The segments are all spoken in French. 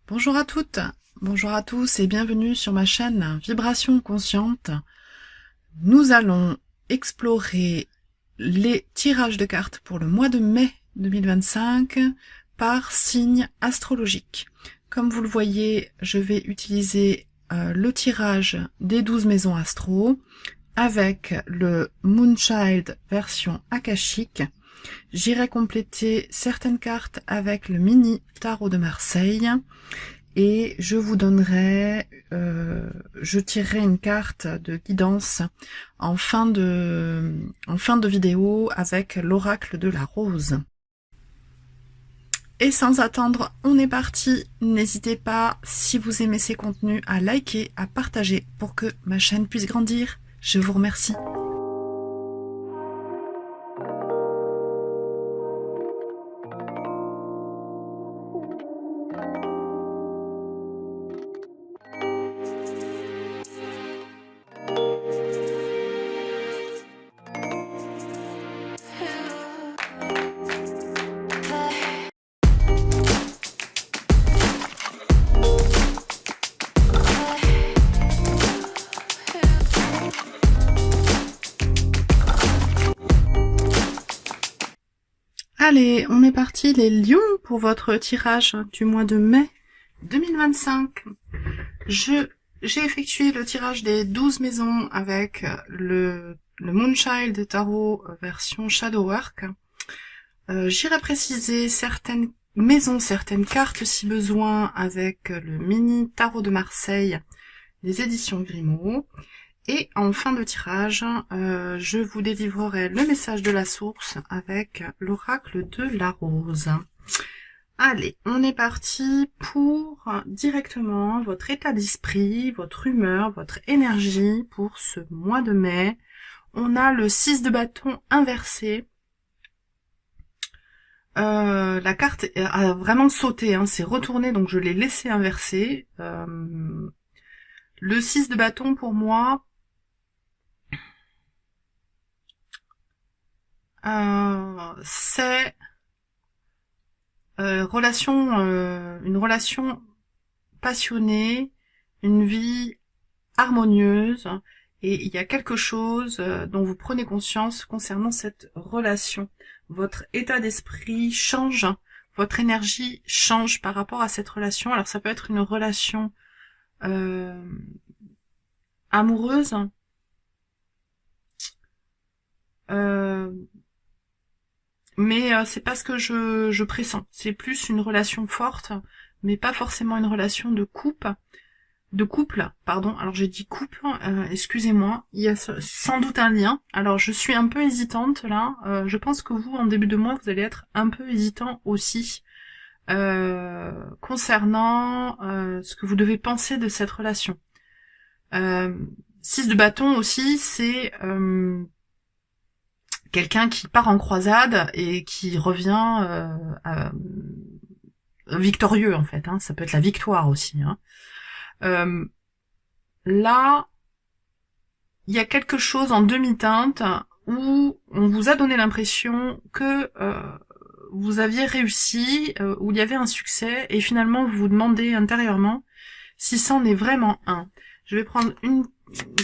Bonjour à toutes, bonjour à tous et bienvenue sur ma chaîne Vibration Consciente. Nous allons explorer les tirages de cartes pour le mois de mai 2025 par signe astrologique. Comme vous le voyez, je vais utiliser le tirage des 12 maisons astro avec le Moonchild version akashique. J'irai compléter certaines cartes avec le mini tarot de Marseille et je vous donnerai, je tirerai une carte de guidance en fin de vidéo avec l'oracle de la rose. Et sans attendre, on est parti. N'hésitez pas, si vous aimez ces contenus, à liker, à partager pour que ma chaîne puisse grandir. Je vous remercie. Allez, on est parti les lions pour votre tirage du mois de mai 2025. J'ai effectué le tirage des 12 maisons avec le Moonchild Tarot version Shadowwork. J'irai préciser certaines maisons, certaines cartes si besoin avec le mini Tarot de Marseille des éditions Grimaud. Et en fin de tirage, je vous délivrerai le message de la source avec l'oracle de la rose. Allez, on est parti pour directement votre état d'esprit, votre humeur, votre énergie pour ce mois de mai. On a le 6 de bâton inversé. La carte a vraiment sauté, hein, c'est retourné, donc je l'ai laissé inversé. Le 6 de bâton pour moi, c'est une relation passionnée, une vie harmonieuse, et il y a quelque chose dont vous prenez conscience concernant cette relation. Votre état d'esprit change, votre énergie change par rapport à cette relation. Alors ça peut être une relation amoureuse, mais c'est pas ce que je pressens. C'est plus une relation forte, mais pas forcément une relation de couple. Pardon. Alors j'ai dit couple, excusez-moi. Il y a sans doute un lien. Alors je suis un peu hésitante là. Je pense que vous, en début de mois, vous allez être un peu hésitant aussi concernant ce que vous devez penser de cette relation. 6 de bâton aussi, c'est quelqu'un qui part en croisade et qui revient victorieux en fait. Hein. Ça peut être la victoire aussi. Hein. Là, il y a quelque chose en demi-teinte où on vous a donné l'impression que vous aviez réussi, où il y avait un succès, et finalement vous vous demandez intérieurement si c'en est vraiment un. Je vais prendre une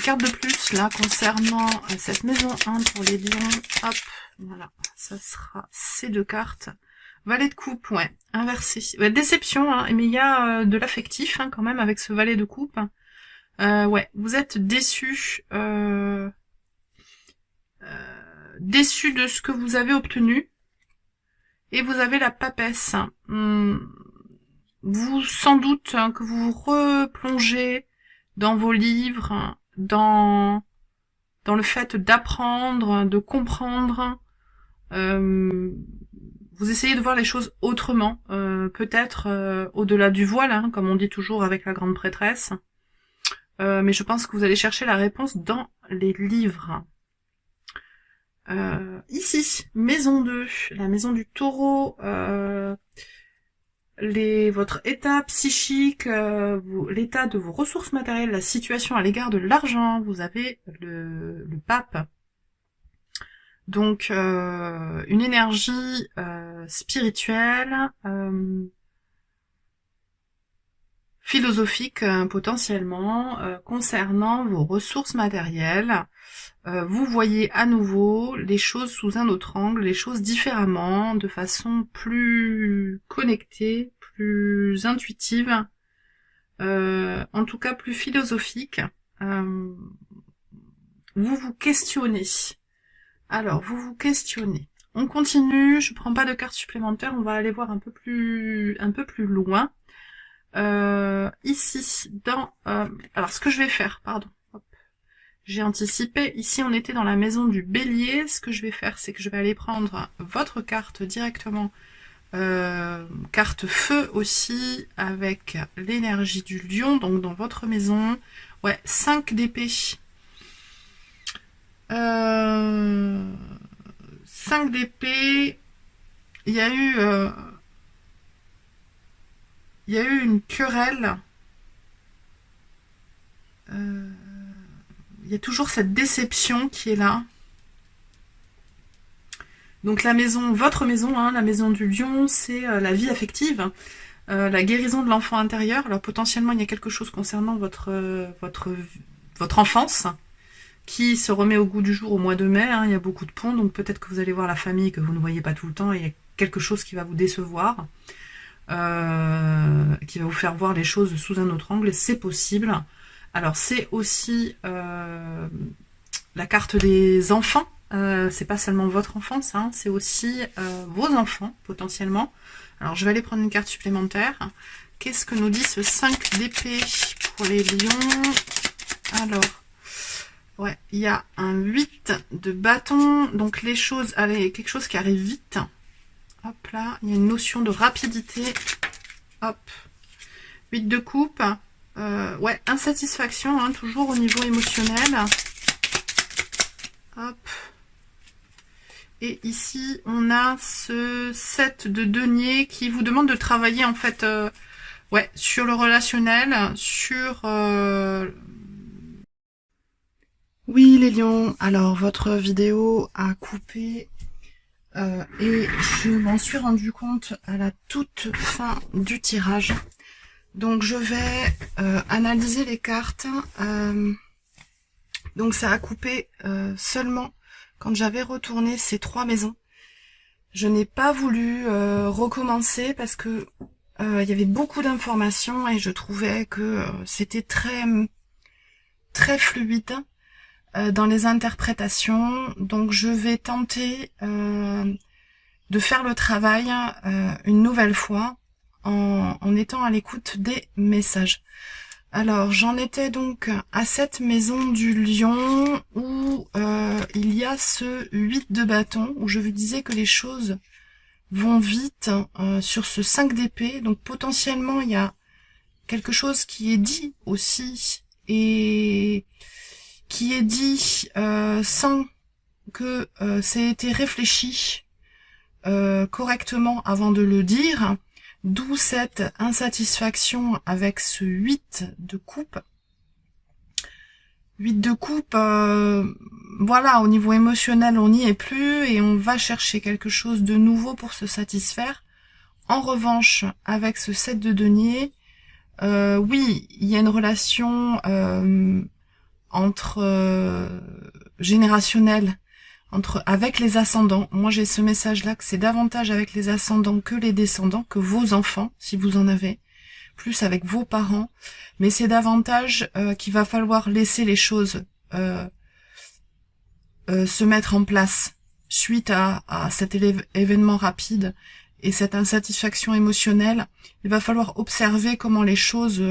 carte de plus là concernant cette maison 1 pour les lions. Hop, voilà, ça sera ces deux cartes. Valet de coupe, ouais, inversé. Ouais, déception, hein, mais il y a de l'affectif hein, quand même avec ce valet de coupe. Ouais, vous êtes déçu de ce que vous avez obtenu. Et vous avez la papesse. Vous, sans doute, hein, que vous vous replongez dans vos livres, dans le fait d'apprendre, de comprendre. Vous essayez de voir les choses autrement, peut-être au-delà du voile, hein, comme on dit toujours avec la grande prêtresse. Mais je pense que vous allez chercher la réponse dans les livres. Ici, maison 2, la maison du taureau, votre état psychique, l'état de vos ressources matérielles, la situation à l'égard de l'argent, vous avez le pape. Donc une énergie spirituelle, philosophique potentiellement concernant vos ressources matérielles. Vous voyez à nouveau les choses sous un autre angle, les choses différemment, de façon plus connectée, plus intuitive, en tout cas plus philosophique. Vous vous questionnez. Alors, vous vous questionnez. On continue, je prends pas de carte supplémentaire, on va aller voir un peu plus loin. Ici, dans... alors, ce que je vais faire, pardon. Hop. J'ai anticipé. Ici, on était dans la maison du bélier. Ce que je vais faire, c'est que je vais aller prendre votre carte directement. Carte feu aussi, avec l'énergie du lion, donc dans votre maison. Ouais, 5 d'épée. 5 d'épée. Il y a eu une querelle. Il y a toujours cette déception qui est là. Donc la maison, votre maison, hein, la maison du lion, c'est la vie affective, la guérison de l'enfant intérieur. Alors potentiellement, il y a quelque chose concernant votre enfance qui se remet au goût du jour au mois de mai. Hein, il y a beaucoup de ponts, donc peut-être que vous allez voir la famille que vous ne voyez pas tout le temps et il y a quelque chose qui va vous décevoir, qui va vous faire voir les choses sous un autre angle, et c'est possible. Alors c'est aussi la carte des enfants, c'est pas seulement votre enfance, hein, c'est aussi vos enfants potentiellement. Alors je vais aller prendre une carte supplémentaire. Qu'est-ce que nous dit ce 5 d'épée pour les lions? Alors, ouais, il y a un 8 de bâton, donc les choses, allez, quelque chose qui arrive vite. Hop là, il y a une notion de rapidité. Hop, 8 de coupe. Ouais, insatisfaction, hein, toujours au niveau émotionnel. Hop. Et ici, on a ce 7 de denier qui vous demande de travailler, en fait, ouais, sur le relationnel, sur... Oui, les lions, alors, votre vidéo a coupé... et je m'en suis rendu compte à la toute fin du tirage. Donc je vais analyser les cartes. Donc ça a coupé seulement quand j'avais retourné ces 3 maisons. Je n'ai pas voulu recommencer parce que il y avait beaucoup d'informations et je trouvais que c'était très fluide dans les interprétations. Donc je vais tenter de faire le travail une nouvelle fois en étant à l'écoute des messages. Alors, j'en étais donc à cette maison du lion où il y a ce 8 de bâton, où je vous disais que les choses vont vite sur ce 5 d'épée. Donc potentiellement, il y a quelque chose qui est dit aussi, et qui est dit sans que ça ait été réfléchi correctement avant de le dire. D'où cette insatisfaction avec ce 8 de coupe. 8 de coupe, voilà, au niveau émotionnel, on n'y est plus et on va chercher quelque chose de nouveau pour se satisfaire. En revanche, avec ce 7 de denier, oui, il y a une relation générationnelle, avec les ascendants. Moi, j'ai ce message-là que c'est davantage avec les ascendants que les descendants, que vos enfants, si vous en avez, plus avec vos parents. Mais c'est davantage qu'il va falloir laisser les choses se mettre en place suite à cet événement rapide et cette insatisfaction émotionnelle. Il va falloir observer comment les choses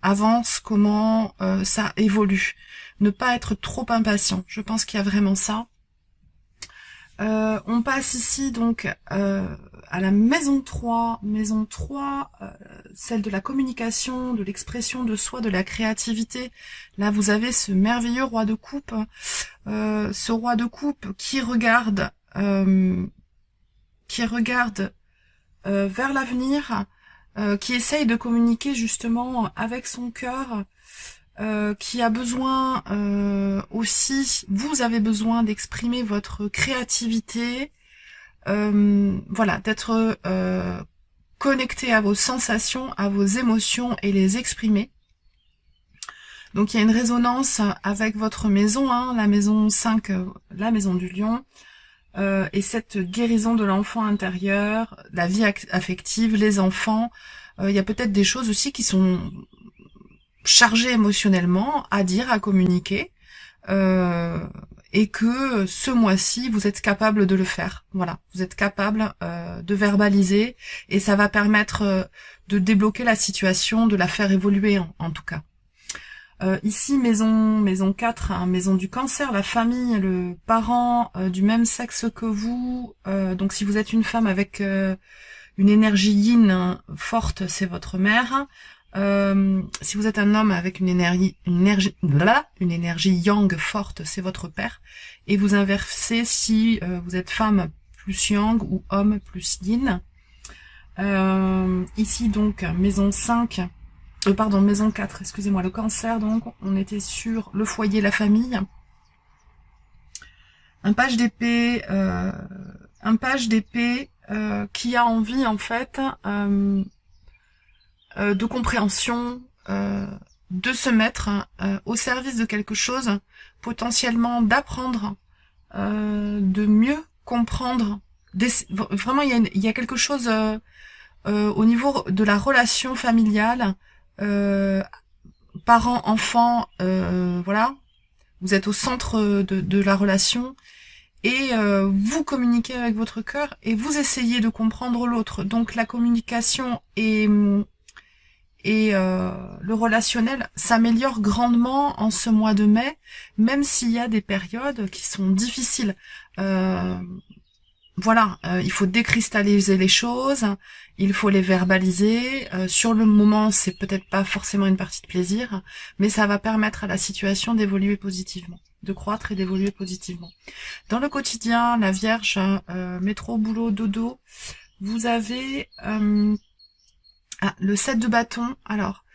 avancent, comment ça évolue. Ne pas être trop impatient. Je pense qu'il y a vraiment ça. On passe ici donc à la maison 3. Maison 3, celle de la communication, de l'expression de soi, de la créativité. Là, vous avez ce merveilleux roi de coupe. Ce roi de coupe qui regarde vers l'avenir, qui essaye de communiquer justement avec son cœur, qui a besoin aussi, vous avez besoin d'exprimer votre créativité, voilà, d'être connecter à vos sensations, à vos émotions et les exprimer. Donc il y a une résonance avec votre maison, hein, la maison 5, la maison du lion, et cette guérison de l'enfant intérieur, la vie affective, les enfants. Il y a peut-être des choses aussi qui sont chargées émotionnellement à dire, à communiquer, et que ce mois-ci, vous êtes capable de le faire. Voilà, vous êtes capable de verbaliser, et ça va permettre de débloquer la situation, de la faire évoluer en tout cas. Ici, maison 4, hein, maison du cancer, la famille, le parent du même sexe que vous. Donc si vous êtes une femme avec une énergie yin forte, c'est votre mère. Si vous êtes un homme avec une énergie yang forte, c'est votre père. Et vous inversez si vous êtes femme plus yang ou homme plus yin. Ici donc, maison 5... maison 4, excusez-moi, le cancer, donc, on était sur le foyer, la famille. Un page d'épée qui a envie, en fait, de compréhension, de se mettre au service de quelque chose, potentiellement d'apprendre, de mieux comprendre. Vraiment, il y a quelque chose au niveau de la relation familiale, parents, enfants, voilà, vous êtes au centre de la relation, et vous communiquez avec votre cœur et vous essayez de comprendre l'autre. Donc la communication et le relationnel s'améliore grandement en ce mois de mai, même s'il y a des périodes qui sont difficiles. Voilà, il faut décristalliser les choses, il faut les verbaliser. Sur le moment, c'est peut-être pas forcément une partie de plaisir, mais ça va permettre à la situation d'évoluer positivement, de croître et d'évoluer positivement. Dans le quotidien, la Vierge, métro, boulot, dodo, vous avez le 7 de bâton. Alors,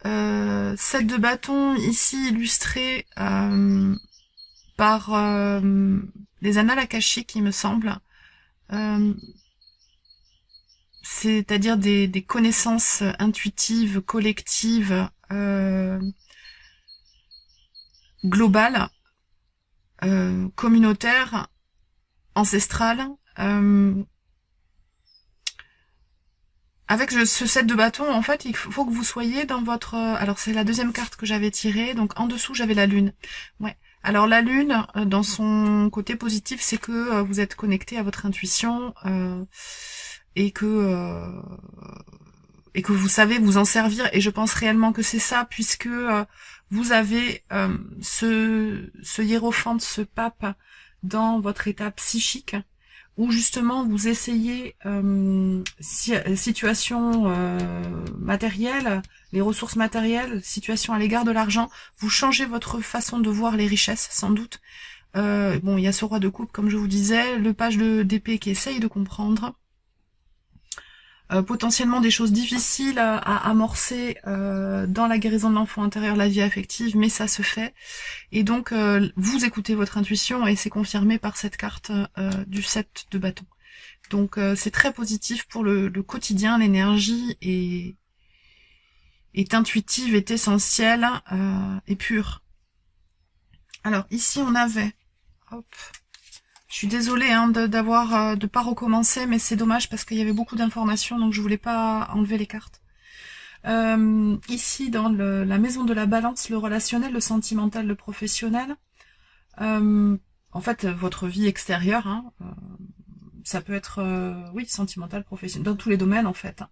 7 de bâton, ici illustré par les annales akashiques, il me semble. C'est-à-dire des connaissances intuitives, collectives, globales, communautaires, ancestrales. Avec ce set de bâtons, en fait, il faut que vous soyez dans votre... Alors, c'est la deuxième carte que j'avais tirée, donc en dessous, j'avais la lune. Ouais. Alors, la lune, dans son côté positif, c'est que vous êtes connecté à votre intuition et que vous savez vous en servir. Et je pense réellement que c'est ça, puisque vous avez ce hiérophante, ce pape, dans votre état psychique, où justement vous essayez situation matérielle, les ressources matérielles, situation à l'égard de l'argent, vous changez votre façon de voir les richesses, sans doute. Bon, il y a ce roi de coupe, comme je vous disais, le page d'épée qui essaye de comprendre. Potentiellement des choses difficiles à amorcer dans la guérison de l'enfant intérieur, la vie affective, mais ça se fait. Et donc, vous écoutez votre intuition et c'est confirmé par cette carte du 7 de bâton. Donc, c'est très positif pour le quotidien, l'énergie est intuitive, est essentielle et pure. Alors, ici, on avait... Hop. Je suis désolée hein, de pas recommencer, mais c'est dommage parce qu'il y avait beaucoup d'informations, donc je voulais pas enlever les cartes. Ici, dans la maison de la balance, le relationnel, le sentimental, le professionnel. En fait, votre vie extérieure, hein, ça peut être, oui, sentimental, professionnel, dans tous les domaines en fait. Hein.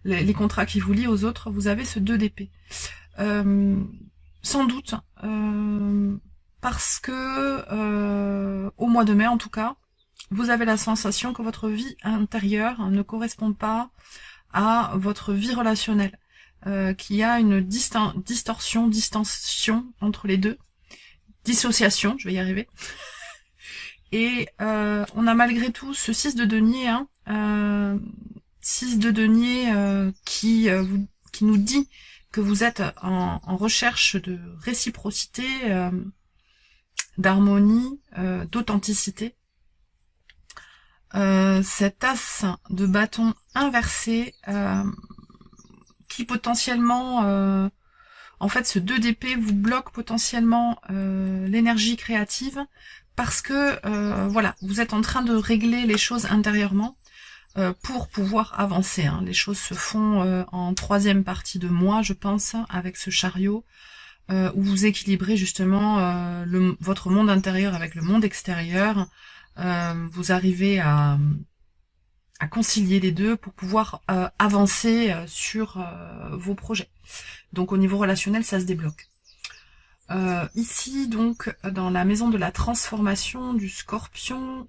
Les contrats qui vous lient aux autres, vous avez ce 2 d'épée. Sans doute... parce que au mois de mai en tout cas, vous avez la sensation que votre vie intérieure ne correspond pas à votre vie relationnelle, qu'il y a une distension entre les deux, dissociation, je vais y arriver, et on a malgré tout ce 6 de denier, hein, 6 de denier qui nous dit que vous êtes en recherche de réciprocité, d'harmonie, d'authenticité. cet as de bâton inversé qui potentiellement, en fait, ce 2 d'épée vous bloque potentiellement l'énergie créative parce que, voilà, vous êtes en train de régler les choses intérieurement pour pouvoir avancer. Hein. Les choses se font en 3e partie de mois, je pense, avec ce chariot, où vous équilibrez justement votre monde intérieur avec le monde extérieur. Vous arrivez à concilier les deux pour pouvoir avancer sur vos projets. Donc au niveau relationnel, ça se débloque. Ici, donc, dans la maison de la transformation du Scorpion,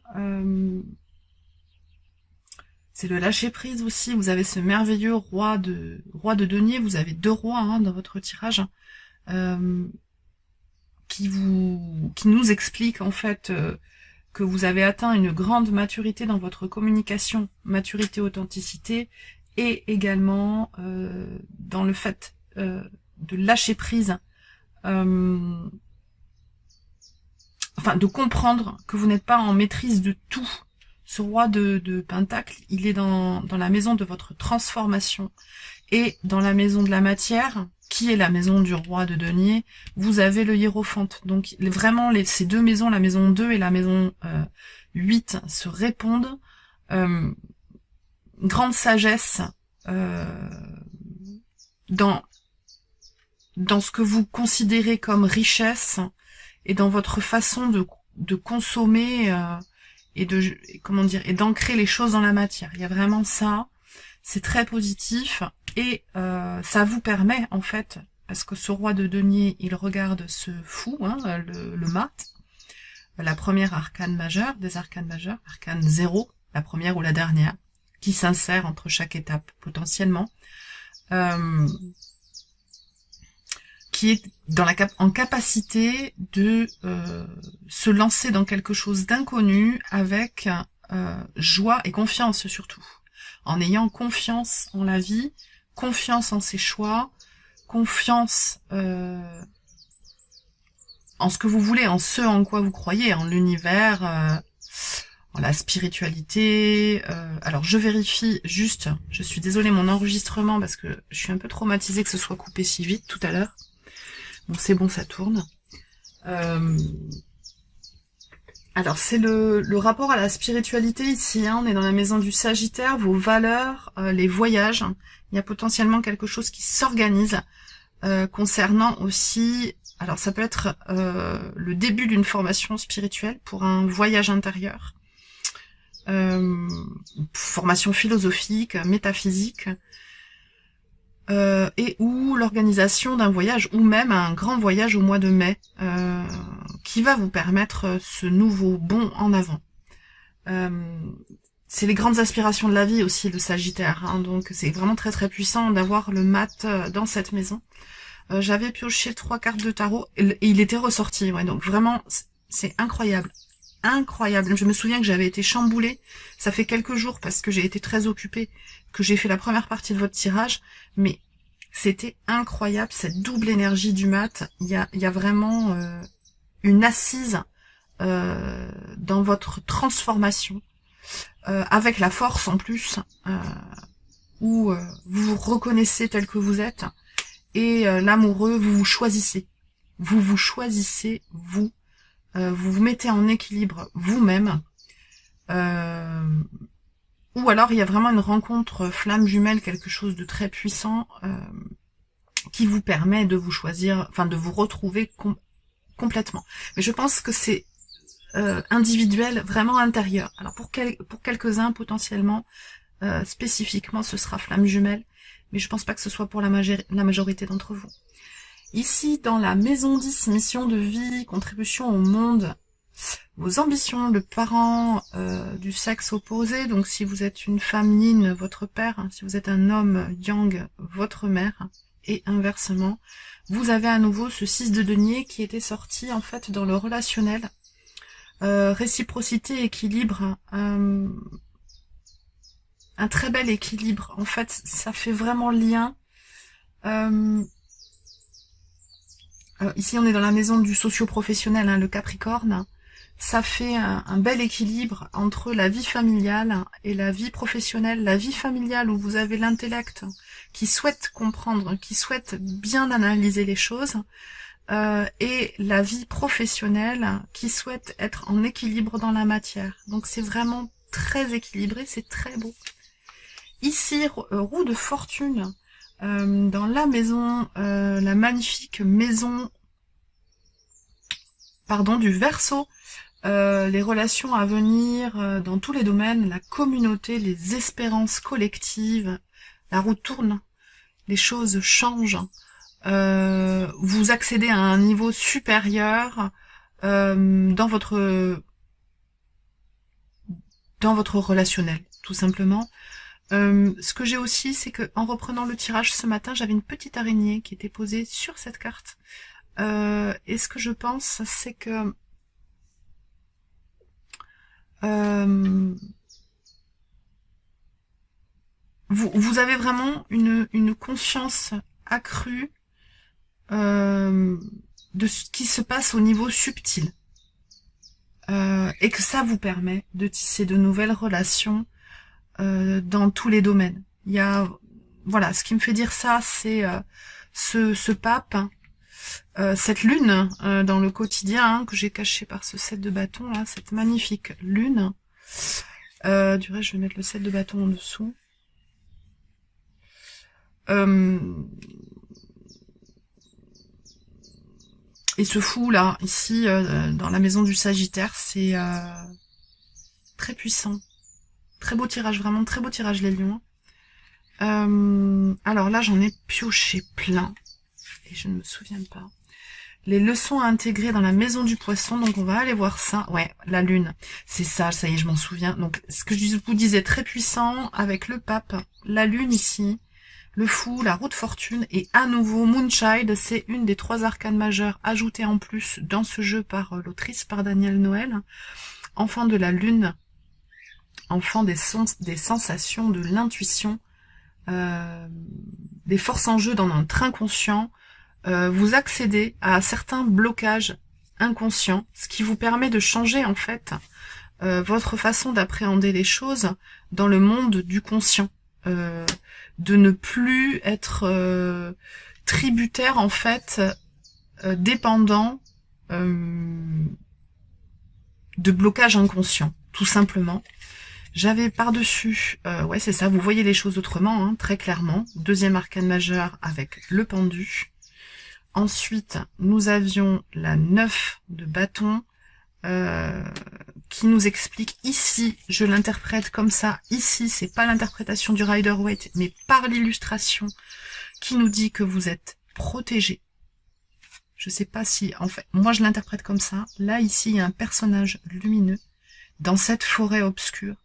c'est le lâcher prise aussi. Vous avez ce merveilleux roi de denier. Vous avez 2 rois hein, dans votre tirage qui nous explique en fait que vous avez atteint une grande maturité dans votre communication, maturité, authenticité, et également dans le fait de lâcher prise, enfin de comprendre que vous n'êtes pas en maîtrise de tout. Ce roi de Pentacle, il est dans la maison de votre transformation, et dans la maison de la matière, qui est la maison du roi de denier, vous avez le hiérophante. Donc vraiment, ces 2 maisons, la maison 2 et la maison 8, se répondent. Grande sagesse dans ce que vous considérez comme richesse et dans votre façon de consommer et d'ancrer les choses dans la matière. Il y a vraiment ça. C'est très positif et ça vous permet en fait, parce que ce roi de denier, il regarde ce fou, hein, le mat, la première arcane majeure, des arcanes majeures, arcane 0, la première ou la dernière, qui s'insère entre chaque étape potentiellement, qui est en capacité de se lancer dans quelque chose d'inconnu avec joie et confiance surtout. En ayant confiance en la vie, confiance en ses choix, confiance en ce que vous voulez, en ce en quoi vous croyez, en l'univers, en la spiritualité. Alors je vérifie juste, je suis désolée mon enregistrement parce que je suis un peu traumatisée que ce soit coupé si vite tout à l'heure. Bon c'est bon, ça tourne. Alors c'est le rapport à la spiritualité ici, hein, on est dans la maison du Sagittaire, vos valeurs, les voyages, il y a potentiellement quelque chose qui s'organise concernant aussi, alors ça peut être le début d'une formation spirituelle pour un voyage intérieur, formation philosophique, métaphysique, et ou l'organisation d'un voyage, ou même un grand voyage au mois de mai, qui va vous permettre ce nouveau bond en avant. C'est les grandes aspirations de la vie aussi, le Sagittaire, hein, donc c'est vraiment très très puissant d'avoir le mat dans cette maison. J'avais pioché 3 cartes de tarot, et il était ressorti, ouais, donc vraiment, c'est incroyable. Incroyable. Je me souviens que j'avais été chamboulée, ça fait quelques jours parce que j'ai été très occupée, que j'ai fait la première partie de votre tirage, mais c'était incroyable, cette double énergie du mat. Il y a vraiment une assise dans votre transformation, avec la force en plus, où vous vous reconnaissez tel que vous êtes, et l'amoureux, vous vous choisissez. Vous choisissez, vous vous mettez en équilibre vous-même, ou alors il y a vraiment une rencontre flamme jumelle, quelque chose de très puissant qui vous permet de vous choisir, enfin de vous retrouver complètement. Mais je pense que c'est individuel, vraiment intérieur. Alors pour quelques-uns potentiellement, spécifiquement ce sera flamme jumelle, mais je pense pas que ce soit pour la majorité d'entre vous. Ici, dans la maison 10, mission de vie, contribution au monde, vos ambitions, le parent du sexe opposé, donc si vous êtes une femme yin, votre père, si vous êtes un homme yang, votre mère, et inversement, vous avez à nouveau ce 6 de denier qui était sorti en fait dans le relationnel, réciprocité, équilibre, un très bel équilibre, en fait ça fait vraiment lien. Ici, on est dans la maison du socio-professionnel, hein, le Capricorne. ça fait un bel équilibre entre la vie familiale et la vie professionnelle. La vie familiale où vous avez l'intellect qui souhaite comprendre, qui souhaite bien analyser les choses, et la vie professionnelle qui souhaite être en équilibre dans la matière. Donc c'est vraiment très équilibré, c'est très beau. Ici, roue de fortune, dans la maison, la magnifique maison, du Verseau, les relations à venir dans tous les domaines, la communauté, les espérances collectives, la roue tourne, les choses changent, vous accédez à un niveau supérieur dans votre relationnel, tout simplement. Ce que j'ai aussi, c'est que en reprenant le tirage ce matin, j'avais une petite araignée qui était posée sur cette carte. Et ce que je pense, c'est que vous avez vraiment une conscience accrue de ce qui se passe au niveau subtil. Et que ça vous permet de tisser de nouvelles relations dans tous les domaines. Il y a, voilà, ce qui me fait dire ça, c'est ce pape, cette lune dans le quotidien, que j'ai caché par ce 7 de bâton, là, cette magnifique lune. Du reste, je vais mettre le 7 de bâton en dessous. Et ce fou là, ici, dans la maison du Sagittaire, c'est très puissant. Très beau tirage, vraiment très beau tirage les lions. Alors là, j'en ai pioché plein. Et je ne me souviens pas. Les leçons à intégrer dans la maison du Poisson, donc on va aller voir ça. Ouais, la lune, c'est ça, ça y est, je m'en souviens. Donc, ce que je vous disais, très puissant, avec le pape, la lune ici, le fou, la roue de fortune, et à nouveau, Moonchild, c'est une des 3 arcanes majeures ajoutées en plus dans ce jeu par l'autrice, par Daniel Noël. Enfant de la lune, enfant des sensations, de l'intuition, des forces en jeu dans notre inconscient. Vous accédez à certains blocages inconscients, ce qui vous permet de changer en fait votre façon d'appréhender les choses dans le monde du conscient, de ne plus être tributaire en fait, dépendant de blocages inconscients, tout simplement. J'avais par-dessus, ouais c'est ça, vous voyez les choses autrement, hein, très clairement. 2e arcane majeure avec le pendu. Ensuite, nous avions la 9 de bâton, qui nous explique ici, je l'interprète comme ça, ici c'est pas l'interprétation du Rider-Waite, mais par l'illustration, qui nous dit que vous êtes protégé. Je sais pas si, en fait, moi je l'interprète comme ça. Là, ici, il y a un personnage lumineux dans cette forêt obscure.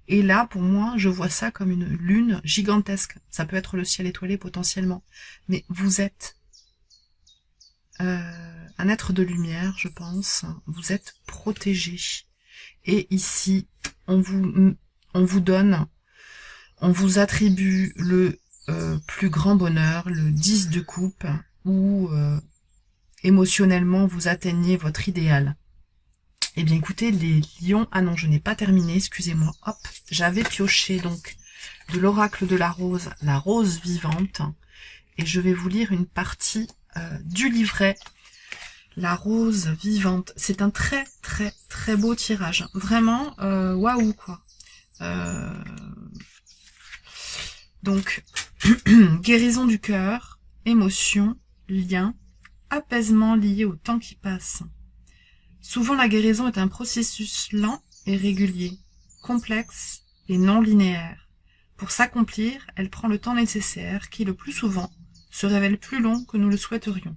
Et là, pour moi, je vois ça comme une lune gigantesque. Ça peut être le ciel étoilé potentiellement. Mais vous êtes un être de lumière, je pense. Vous êtes protégé. Et ici, on vous donne, on vous attribue le plus grand bonheur, le 10 de coupe, où émotionnellement vous atteignez votre idéal. Eh bien écoutez, les lions, ah non, je n'ai pas terminé, excusez-moi, hop, j'avais pioché donc de l'oracle de la rose vivante, et je vais vous lire une partie du livret, la rose vivante. C'est un très très très beau tirage, vraiment, waouh quoi. Donc, guérison du cœur, émotion, lien, apaisement lié au temps qui passe. Souvent, la guérison est un processus lent et régulier, complexe et non linéaire. Pour s'accomplir, elle prend le temps nécessaire qui, le plus souvent, se révèle plus long que nous le souhaiterions.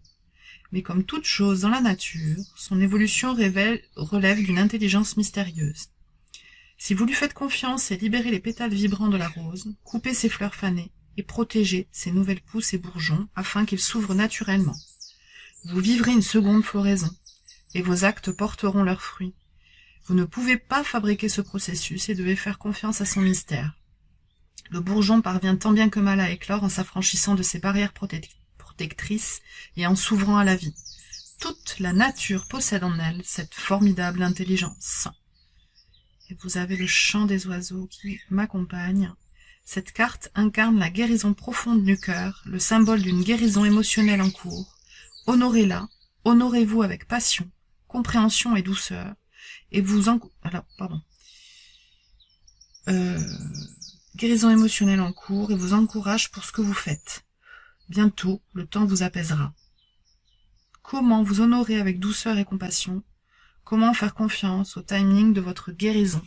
Mais comme toute chose dans la nature, son évolution relève d'une intelligence mystérieuse. Si vous lui faites confiance et libérez les pétales vibrants de la rose, coupez ses fleurs fanées et protégez ses nouvelles pousses et bourgeons afin qu'ils s'ouvrent naturellement. Vous vivrez une seconde floraison. Et vos actes porteront leurs fruits. Vous ne pouvez pas fabriquer ce processus et devez faire confiance à son mystère. Le bourgeon parvient tant bien que mal à éclore en s'affranchissant de ses barrières protectrices et en s'ouvrant à la vie. Toute la nature possède en elle cette formidable intelligence. Et vous avez le chant des oiseaux qui m'accompagne. Cette carte incarne la guérison profonde du cœur, le symbole d'une guérison émotionnelle en cours. Honorez-la, honorez-vous avec passion, compréhension et douceur, et vous guérison émotionnelle en cours et vous encourage pour ce que vous faites. Bientôt, le temps vous apaisera. Comment vous honorer avec douceur et compassion? Comment faire confiance au timing de votre guérison?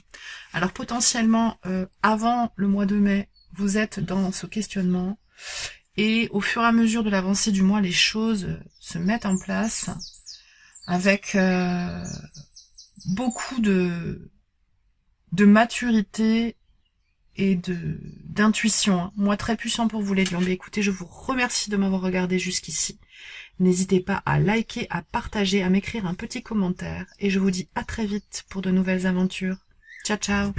Alors potentiellement, avant le mois de mai, vous êtes dans ce questionnement et au fur et à mesure de l'avancée du mois, les choses se mettent en place avec beaucoup de maturité et d'intuition. Hein. Moi, très puissant pour vous les lions. Mais écoutez, je vous remercie de m'avoir regardé jusqu'ici. N'hésitez pas à liker, à partager, à m'écrire un petit commentaire. Et je vous dis à très vite pour de nouvelles aventures. Ciao, ciao!